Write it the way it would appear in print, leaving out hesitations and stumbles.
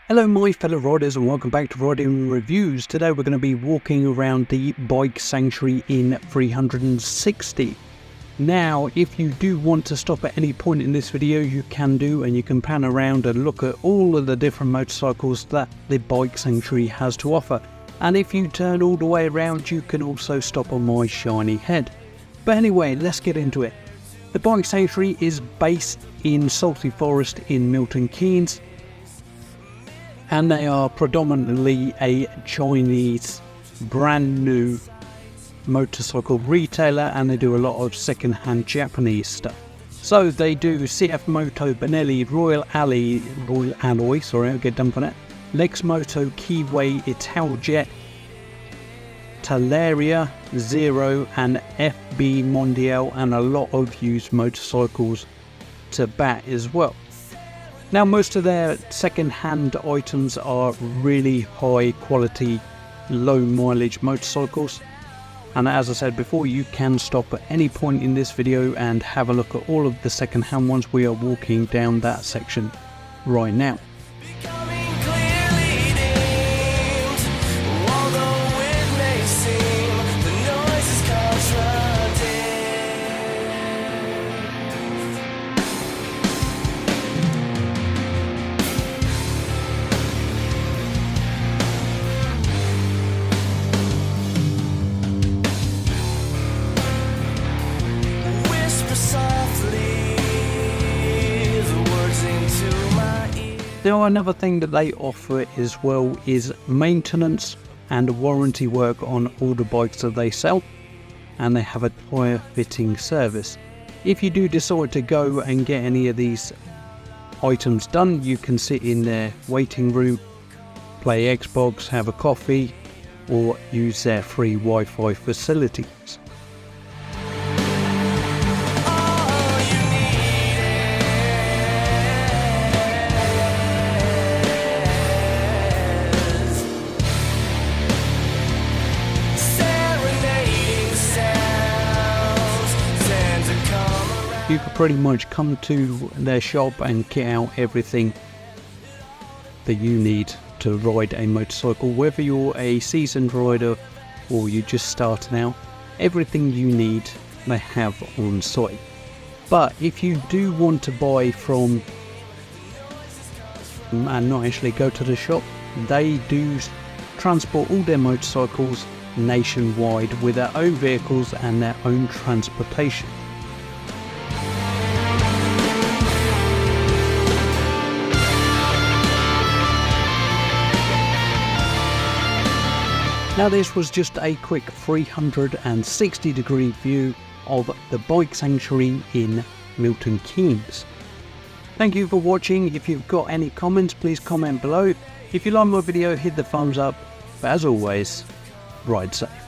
Hello my fellow riders and welcome back to Riding Reviews. Today we're going to be walking around the bike sanctuary in 360. Now if you do want to stop at any point in this video you can do, and you can pan around and look at all of the different motorcycles that the bike sanctuary has to offer. And if you turn all the way around you can also stop on my shiny head. But anyway, let's get into it. The bike sanctuary is based in Salty Forest in Milton Keynes, and they are predominantly a Chinese brand new motorcycle retailer, and they do a lot of second-hand Japanese stuff. So they do CF Moto, Benelli, Royal Alloy, sorry I'll get done for that, Lex Moto, Keyway, Italjet, Talaria, Zero and FB Mondial, and a lot of used motorcycles to bat as well. Now most of their second-hand items are really high quality, low mileage motorcycles, and as I said before, you can stop at any point in this video and have a look at all of the second-hand ones. We are walking down that section right now. Now another thing that they offer as well is maintenance and warranty work on all the bikes that they sell, and they have a tyre fitting service. If you do decide to go and get any of these items done, you can sit in their waiting room, play Xbox, have a coffee, or use their free Wi-Fi facilities. You could pretty much come to their shop and get out everything that you need to ride a motorcycle, whether you're a seasoned rider or you're just starting out. Everything you need they have on site. But if you do want to buy from and not actually go to the shop, they do transport all their motorcycles nationwide with their own vehicles and their own transportation. Now this was just a quick 360 degree view of the bike sanctuary in Milton Keynes. Thank you for watching. If you've got any comments, please comment below. If you like my video, hit the thumbs up. But as always, ride safe.